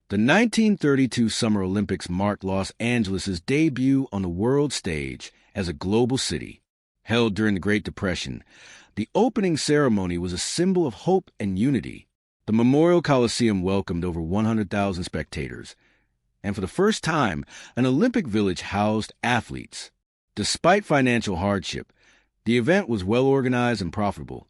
The 1932 Summer Olympics marked Los Angeles' debut on the world stage as a global city. Held during the Great Depression, the opening ceremony was a symbol of hope and unity. The Memorial Coliseum welcomed over 100,000 spectators, and for the first time, an Olympic village housed athletes. Despite financial hardship, the event was well-organized and profitable,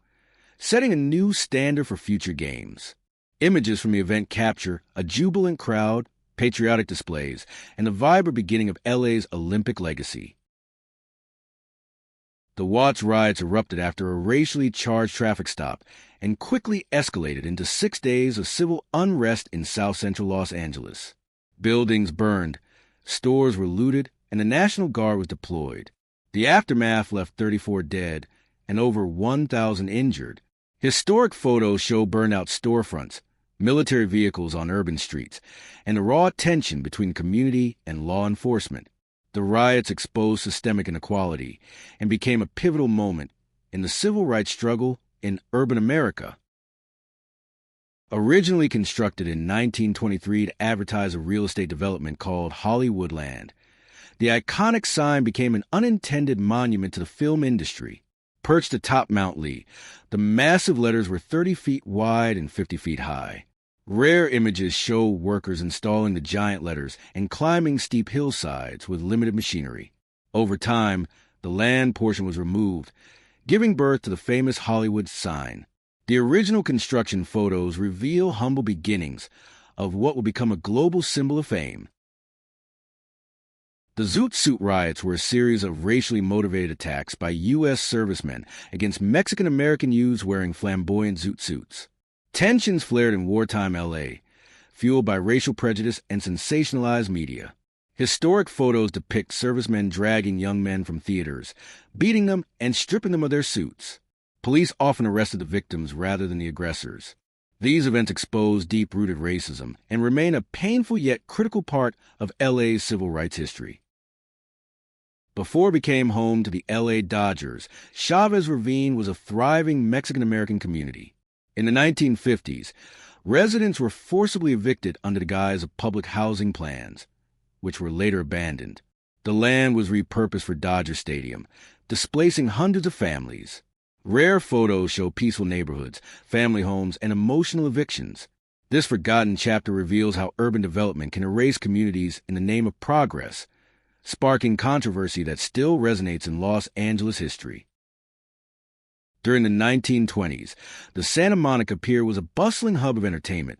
setting a new standard for future games. Images from the event capture a jubilant crowd, patriotic displays, and the vibrant beginning of LA's Olympic legacy. The Watts riots erupted after a racially charged traffic stop and quickly escalated into 6 days of civil unrest in South Central Los Angeles. Buildings burned, stores were looted, and the National Guard was deployed. The aftermath left 34 dead and over 1,000 injured. Historic photos show burned-out storefronts, military vehicles on urban streets, and the raw tension between community and law enforcement. The riots exposed systemic inequality and became a pivotal moment in the civil rights struggle in urban America. Originally constructed in 1923 to advertise a real estate development called Hollywoodland, the iconic sign became an unintended monument to the film industry. Perched atop Mount Lee, the massive letters were 30 feet wide and 50 feet high. Rare images show workers installing the giant letters and climbing steep hillsides with limited machinery. Over time, the land portion was removed, giving birth to the famous Hollywood sign. The original construction photos reveal humble beginnings of what will become a global symbol of fame. The Zoot Suit riots were a series of racially motivated attacks by U.S. servicemen against Mexican-American youths wearing flamboyant zoot suits. Tensions flared in wartime L.A., fueled by racial prejudice and sensationalized media. Historic photos depict servicemen dragging young men from theaters, beating them and stripping them of their suits. Police often arrested the victims rather than the aggressors. These events expose deep-rooted racism and remain a painful yet critical part of L.A.'s civil rights history. Before it became home to the L.A. Dodgers, Chavez Ravine was a thriving Mexican-American community. In the 1950s, residents were forcibly evicted under the guise of public housing plans, which were later abandoned. The land was repurposed for Dodger Stadium, displacing hundreds of families. Rare photos show peaceful neighborhoods, family homes, and emotional evictions. This forgotten chapter reveals how urban development can erase communities in the name of progress, sparking controversy that still resonates in Los Angeles history. During the 1920s, the Santa Monica Pier was a bustling hub of entertainment,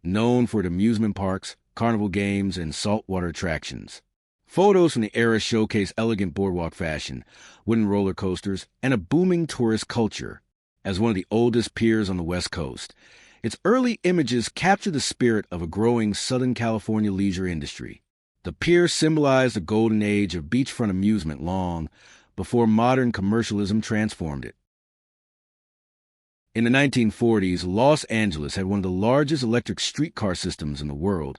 known for its amusement parks, carnival games, and saltwater attractions. Photos from the era showcase elegant boardwalk fashion, wooden roller coasters, and a booming tourist culture. As one of the oldest piers on the West Coast, its early images capture the spirit of a growing Southern California leisure industry. The pier symbolized the golden age of beachfront amusement long before modern commercialism transformed it. In the 1940s, Los Angeles had one of the largest electric streetcar systems in the world,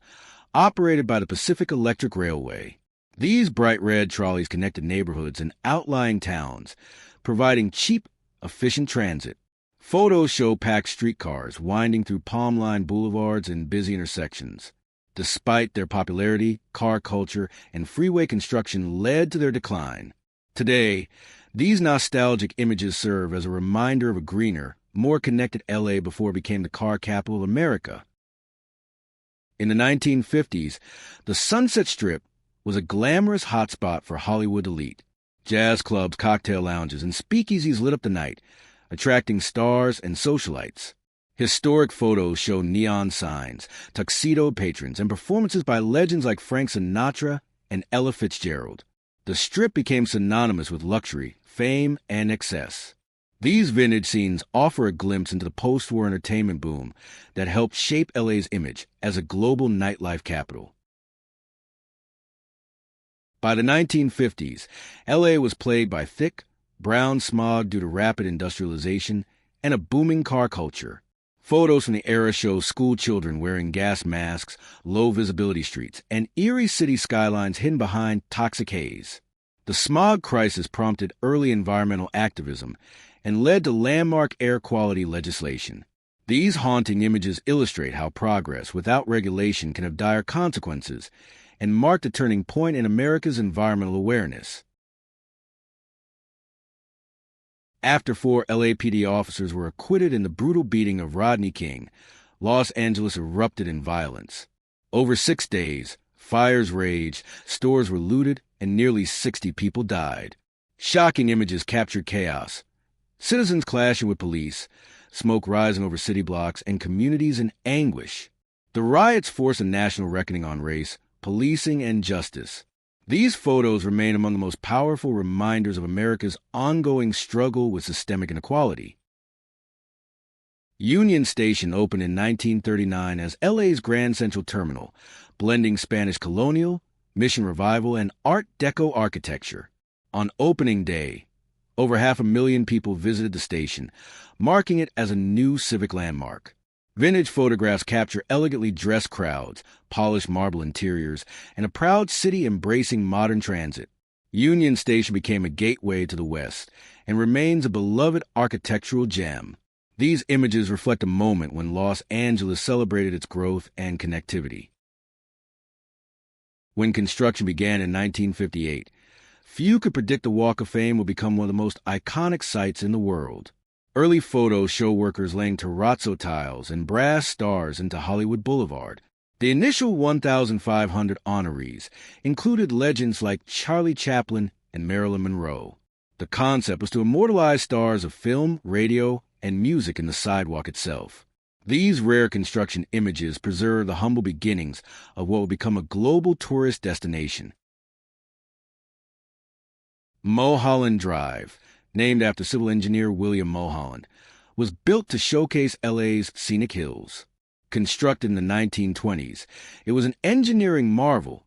operated by the Pacific Electric Railway. These bright red trolleys connected neighborhoods and outlying towns, providing cheap, efficient transit. Photos show packed streetcars winding through palm-lined boulevards and busy intersections. Despite their popularity, car culture and freeway construction led to their decline. Today, these nostalgic images serve as a reminder of a greener, more connected L.A. before it became the car capital of America. In the 1950s, the Sunset Strip was a glamorous hotspot for Hollywood elite. Jazz clubs, cocktail lounges, and speakeasies lit up the night, attracting stars and socialites. Historic photos show neon signs, tuxedo patrons, and performances by legends like Frank Sinatra and Ella Fitzgerald. The Strip became synonymous with luxury, fame, and excess. These vintage scenes offer a glimpse into the post-war entertainment boom that helped shape LA's image as a global nightlife capital. By the 1950s, LA was plagued by thick, brown smog due to rapid industrialization and a booming car culture. Photos from the era show school children wearing gas masks, low-visibility streets, and eerie city skylines hidden behind toxic haze. The smog crisis prompted early environmental activism and led to landmark air quality legislation. These haunting images illustrate how progress without regulation can have dire consequences and marked a turning point in America's environmental awareness. After 4 LAPD officers were acquitted in the brutal beating of Rodney King, Los Angeles erupted in violence. Over 6 days, fires raged, stores were looted, and nearly 60 people died. Shocking images captured chaos. Citizens clashing with police, smoke rising over city blocks, and communities in anguish. The riots forced a national reckoning on race, policing, and justice. These photos remain among the most powerful reminders of America's ongoing struggle with systemic inequality. Union Station opened in 1939 as LA's Grand Central Terminal, blending Spanish colonial, Mission Revival, and Art Deco architecture. On opening day, over 500,000 people visited the station, marking it as a new civic landmark. Vintage photographs capture elegantly dressed crowds, polished marble interiors, and a proud city embracing modern transit. Union Station became a gateway to the West and remains a beloved architectural gem. These images reflect a moment when Los Angeles celebrated its growth and connectivity. When construction began in 1958, few could predict the Walk of Fame would become one of the most iconic sites in the world. Early photos show workers laying terrazzo tiles and brass stars into Hollywood Boulevard. The initial 1,500 honorees included legends like Charlie Chaplin and Marilyn Monroe. The concept was to immortalize stars of film, radio, and music in the sidewalk itself. These rare construction images preserve the humble beginnings of what will become a global tourist destination. Mulholland Drive, named after civil engineer William Mulholland, was built to showcase LA's scenic hills. Constructed in the 1920s, it was an engineering marvel,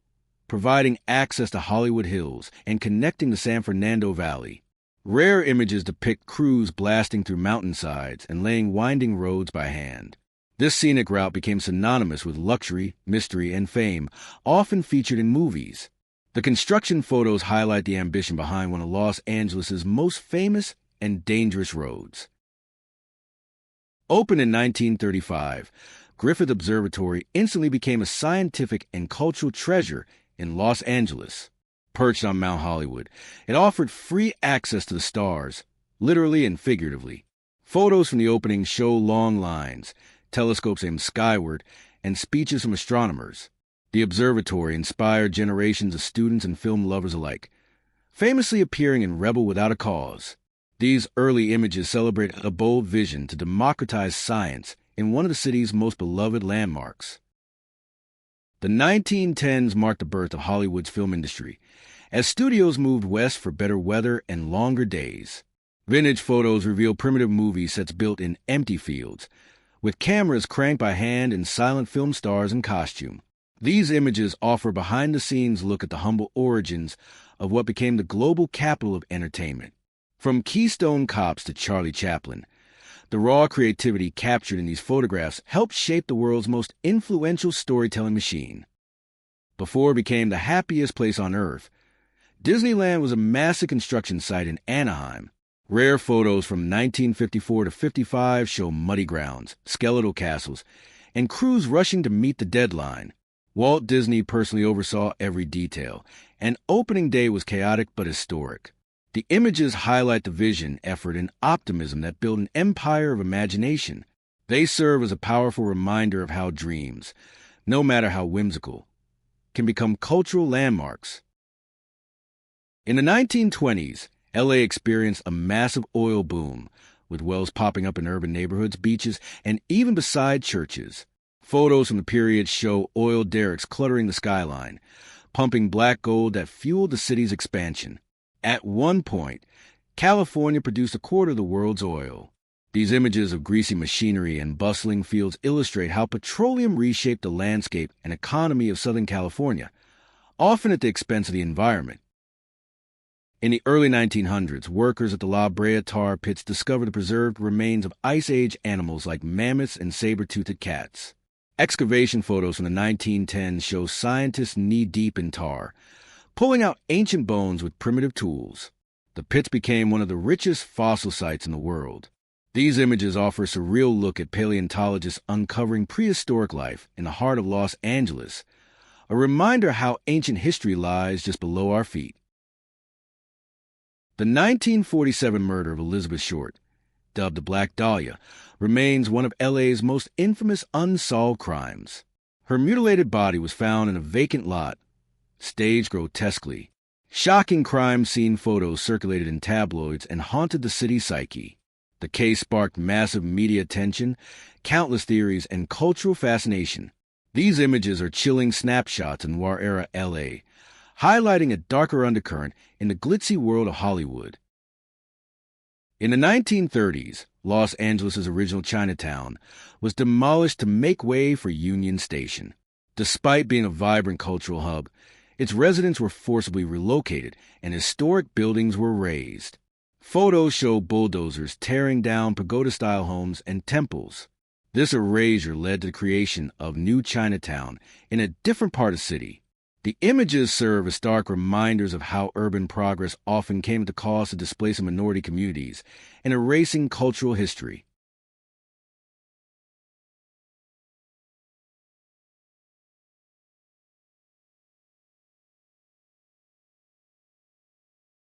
providing access to Hollywood Hills and connecting the San Fernando Valley. Rare images depict crews blasting through mountainsides and laying winding roads by hand. This scenic route became synonymous with luxury, mystery, and fame, often featured in movies. The construction photos highlight the ambition behind one of Los Angeles' most famous and dangerous roads. Opened in 1935, Griffith Observatory instantly became a scientific and cultural treasure in Los Angeles. Perched on Mount Hollywood, it offered free access to the stars, literally and figuratively. Photos from the opening show long lines, telescopes aimed skyward, and speeches from astronomers. The observatory inspired generations of students and film lovers alike, famously appearing in Rebel Without a Cause. These early images celebrate a bold vision to democratize science in one of the city's most beloved landmarks. The 1910s marked the birth of Hollywood's film industry, as studios moved west for better weather and longer days. Vintage photos reveal primitive movie sets built in empty fields, with cameras cranked by hand and silent film stars in costume. These images offer a behind-the-scenes look at the humble origins of what became the global capital of entertainment. From Keystone Cops to Charlie Chaplin, the raw creativity captured in these photographs helped shape the world's most influential storytelling machine. Before it became the happiest place on Earth, Disneyland was a massive construction site in Anaheim. Rare photos from 1954 to 55 show muddy grounds, skeletal castles, and crews rushing to meet the deadline. Walt Disney personally oversaw every detail, and opening day was chaotic but historic. The images highlight the vision, effort, and optimism that built an empire of imagination. They serve as a powerful reminder of how dreams, no matter how whimsical, can become cultural landmarks. In the 1920s, LA experienced a massive oil boom, with wells popping up in urban neighborhoods, beaches, and even beside churches. Photos from the period show oil derricks cluttering the skyline, pumping black gold that fueled the city's expansion. At one point, California produced a quarter of the world's oil. These images of greasy machinery and bustling fields illustrate how petroleum reshaped the landscape and economy of Southern California, often at the expense of the environment. In the early 1900s, workers at the La Brea tar pits discovered the preserved remains of Ice Age animals like mammoths and saber-toothed cats. Excavation photos from the 1910s show scientists knee-deep in tar, pulling out ancient bones with primitive tools. The pits became one of the richest fossil sites in the world. These images offer a surreal look at paleontologists uncovering prehistoric life in the heart of Los Angeles, a reminder how ancient history lies just below our feet. The 1947 murder of Elizabeth Short, dubbed the Black Dahlia, remains one of LA's most infamous unsolved crimes. Her mutilated body was found in a vacant lot, staged grotesquely. Shocking crime scene photos circulated in tabloids and haunted the city's psyche. The case sparked massive media attention, countless theories, and cultural fascination. These images are chilling snapshots of noir-era LA, highlighting a darker undercurrent in the glitzy world of Hollywood. In the 1930s, Los Angeles' original Chinatown was demolished to make way for Union Station. Despite being a vibrant cultural hub, its residents were forcibly relocated and historic buildings were razed. Photos show bulldozers tearing down pagoda-style homes and temples. This erasure led to the creation of New Chinatown in a different part of the city. The images serve as stark reminders of how urban progress often came at the cost of displacing minority communities and erasing cultural history.